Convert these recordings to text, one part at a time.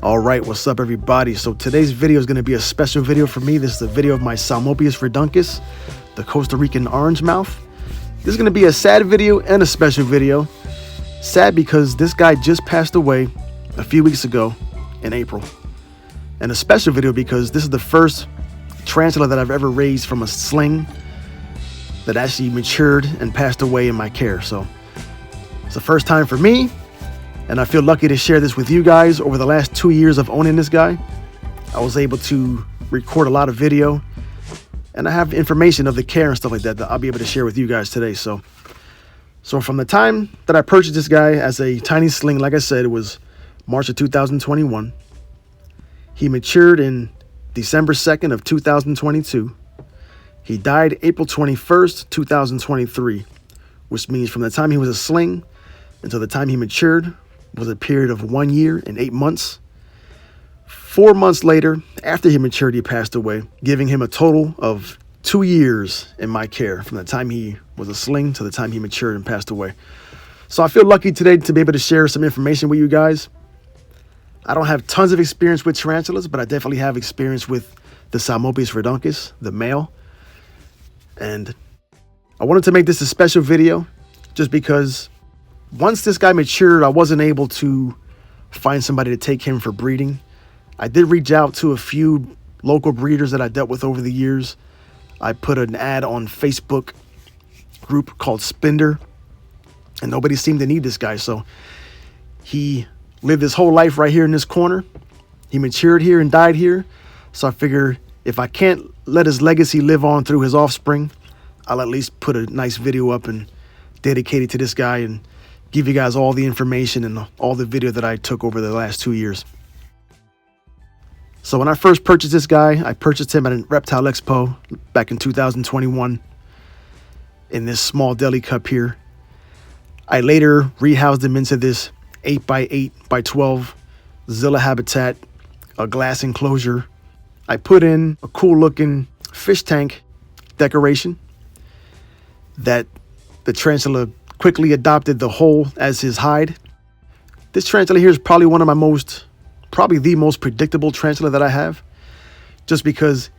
All right, what's up everybody? So today's video is going to be a special video for me. This is a video of my Psalmopoeus Reduncus, the Costa Rican orange mouth. This is going to be a sad video and a special video. Sad because this guy just passed away a few weeks ago in April. And a special video because this is the first tarantula that I've ever raised from a sling that actually matured and passed away in my care. So it's the first time for me. And I feel lucky to share this with you guys. Over the last 2 years of owning this guy, I was able to record a lot of video. And I have information of the care and stuff like that I'll be able to share with you guys today. So from the time that I purchased this guy as a tiny sling, like I said, it was March of 2021. He matured in December 2nd of 2022. He died April 21st, 2023, which means from the time he was a sling until the time he matured was a period of 1 year and 8 months. 4 months later, after he matured, he passed away, giving him a total of 2 years in my care from the time he was a sling to the time he matured and passed away. So I feel lucky today to be able to share some information with you guys. I don't have tons of experience with tarantulas, but I definitely have experience with the Psalmopoeus Reduncus, the male. And I wanted to make this a special video just because once this guy matured, I wasn't able to find somebody to take him for breeding. I did reach out to a few local breeders that I dealt with over the years. I put an ad on Facebook group called Spender, and nobody seemed to need this guy. So he lived his whole life right here in this corner. He matured here and died here. So I figure if I can't let his legacy live on through his offspring, I'll at least put a nice video up and dedicate it to this guy and give you guys all the information and all the video that I took over the last 2 years. So when I first purchased this guy, I purchased him at a reptile expo back in 2021 in this small deli cup here. I later rehoused him into this 8x8x12 Zilla habitat, a glass enclosure. I put in a cool looking fish tank decoration that the tarantula quickly adopted the hole as his hide. This tarantula here is probably one of my probably the most predictable tarantula that I have, just because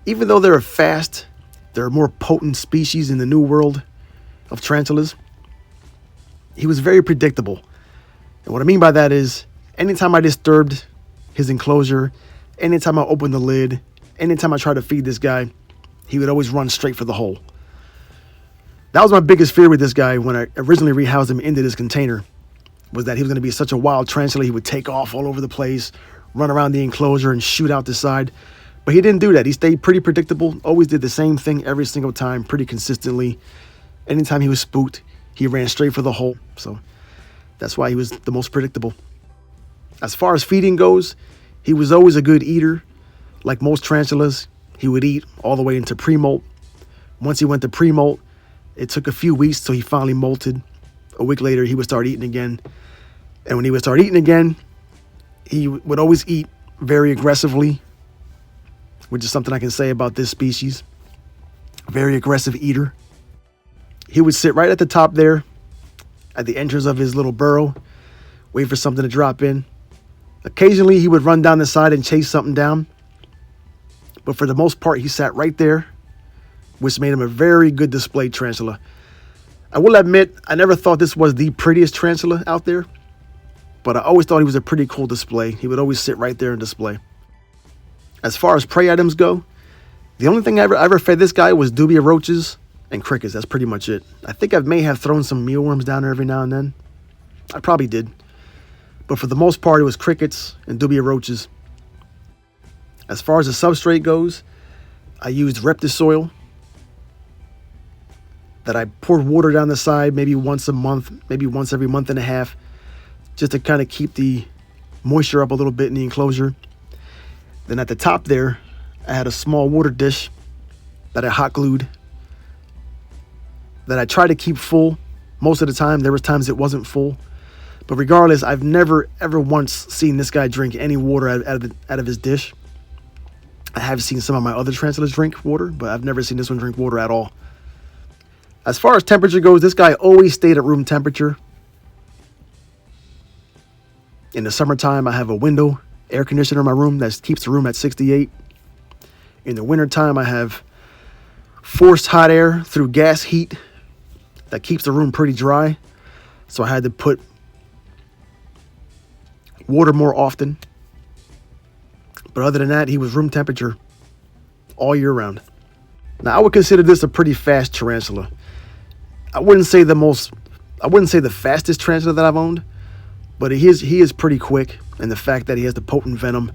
even though they're fast, they're a more potent species in the new world of tarantulas. He was very predictable. And what I mean by that is anytime I disturbed his enclosure, anytime I opened the lid, anytime I tried to feed this guy, he would always run straight for the hole. That was my biggest fear with this guy when I originally rehoused him into this container, was that he was going to be such a wild tarantula. He would take off all over the place, run around the enclosure and shoot out the side. But he didn't do that. He stayed pretty predictable, always did the same thing every single time, pretty consistently. Anytime he was spooked, he ran straight for the hole. So that's why he was the most predictable. As far as feeding goes, he was always a good eater. Like most tarantulas, he would eat all the way into pre-molt. Once he went to pre-molt, it took a few weeks till he finally molted. A week later, he would start eating again. And when he would start eating again, he would always eat very aggressively, which is something I can say about this species. Very aggressive eater. He would sit right at the top there, at the entrance of his little burrow, wait for something to drop in. Occasionally, he would run down the side and chase something down. But for the most part, he sat right there, which made him a very good display tarantula. I will admit, I never thought this was the prettiest tarantula out there, but I always thought he was a pretty cool display. He would always sit right there and display. As far as prey items go, the only thing I ever fed this guy was dubia roaches and crickets. That's pretty much it. I think I may have thrown some mealworms down there every now and then. I probably did. But for the most part, it was crickets and dubia roaches. As far as the substrate goes, I used Reptisoil that I poured water down the side maybe once a month, maybe once every month and a half, just to kind of keep the moisture up a little bit in the enclosure. Then at the top there, I had a small water dish that I hot glued that I tried to keep full. Most of the time, there was times it wasn't full. But regardless, I've never ever once seen this guy drink any water out of his dish. I have seen some of my other tarantulas drink water, but I've never seen this one drink water at all. As far as temperature goes, this guy always stayed at room temperature. In the summertime, I have a window air conditioner in my room that keeps the room at 68. In the wintertime, I have forced hot air through gas heat that keeps the room pretty dry. So I had to put water more often. But other than that, he was room temperature all year round. Now, I would consider this a pretty fast tarantula. I wouldn't say the fastest tarantula that I've owned, but he is pretty quick. And the fact that he has the potent venom.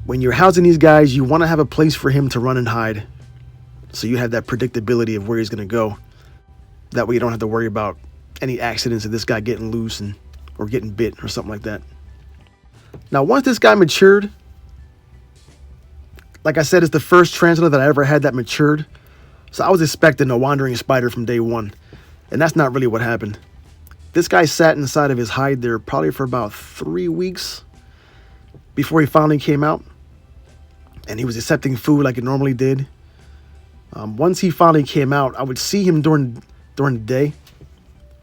When you're housing these guys, you want to have a place for him to run and hide, so you have that predictability of where he's going to go. That way you don't have to worry about any accidents of this guy getting loose or getting bit or something like that. Now, once this guy matured, like I said, it's the first tarantula that I ever had that matured. So I was expecting a wandering spider from day one, and that's not really what happened. This guy sat inside of his hide there probably for about 3 weeks before he finally came out. And he was accepting food like it normally did. Once he finally came out, I would see him during the day,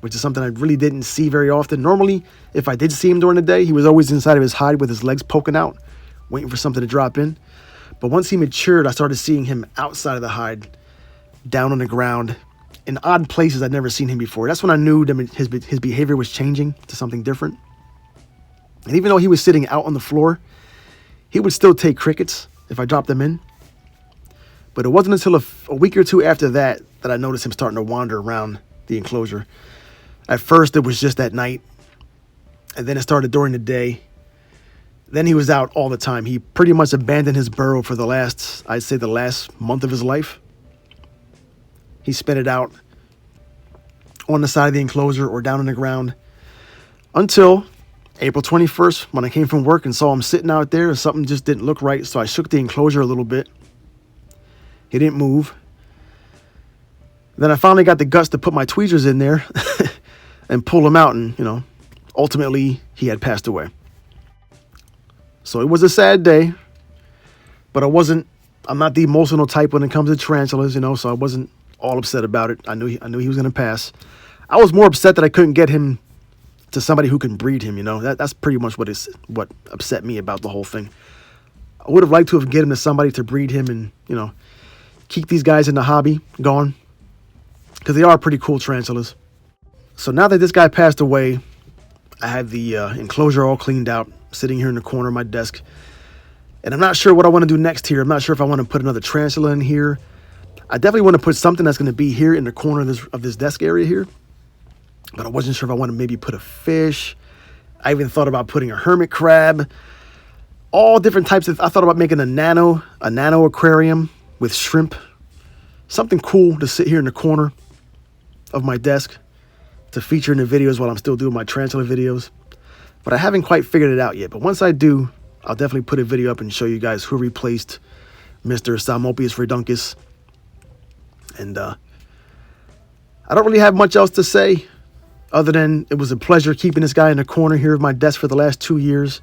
which is something I really didn't see very often. Normally, if I did see him during the day, he was always inside of his hide with his legs poking out, waiting for something to drop in. But once he matured, I started seeing him outside of the hide, down on the ground, in odd places I'd never seen him before. That's when I knew that his behavior was changing to something different. And even though he was sitting out on the floor, he would still take crickets if I dropped them in. But it wasn't until a week or two after that that I noticed him starting to wander around the enclosure. At first, it was just at night, and then it started during the day. Then he was out all the time. He pretty much abandoned his burrow for the last month of his life. He spent it out on the side of the enclosure or down on the ground until April 21st, when I came from work and saw him sitting out there. Something just didn't look right, so I shook the enclosure a little bit. He didn't move. Then I finally got the guts to put my tweezers in there and pull him out, and, ultimately he had passed away. So it was a sad day, but I'm not the emotional type when it comes to tarantulas, so I wasn't all upset about it. I knew he was going to pass. I was more upset that I couldn't get him to somebody who can breed him. That's pretty much what upset me about the whole thing. I would have liked to have get him to somebody to breed him and, keep these guys in the hobby going, because they are pretty cool tarantulas. So now that this guy passed away, I had the enclosure all cleaned out, sitting here in the corner of my desk. And I'm not sure what I want to do next here. I'm not sure if I want to put another tarantula in here. I definitely want to put something that's going to be here in the corner of this desk area here. But I wasn't sure if I want to maybe put a fish. I even thought about putting a hermit crab. All different types of... I thought about making a nano aquarium with shrimp. Something cool to sit here in the corner of my desk to feature in the videos while I'm still doing my tarantula videos. But I haven't quite figured it out yet. But once I do, I'll definitely put a video up and show you guys who replaced Mr. Psalmopoeus Reduncus. And I don't really have much else to say other than it was a pleasure keeping this guy in the corner here of my desk for the last 2 years.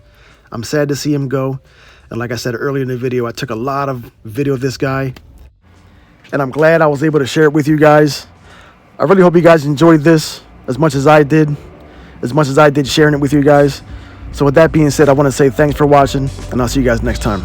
I'm sad to see him go. And like I said earlier in the video, I took a lot of video of this guy. And I'm glad I was able to share it with you guys. I really hope you guys enjoyed this as much as I did sharing it with you guys. So with that being said, I want to say thanks for watching, and I'll see you guys next time.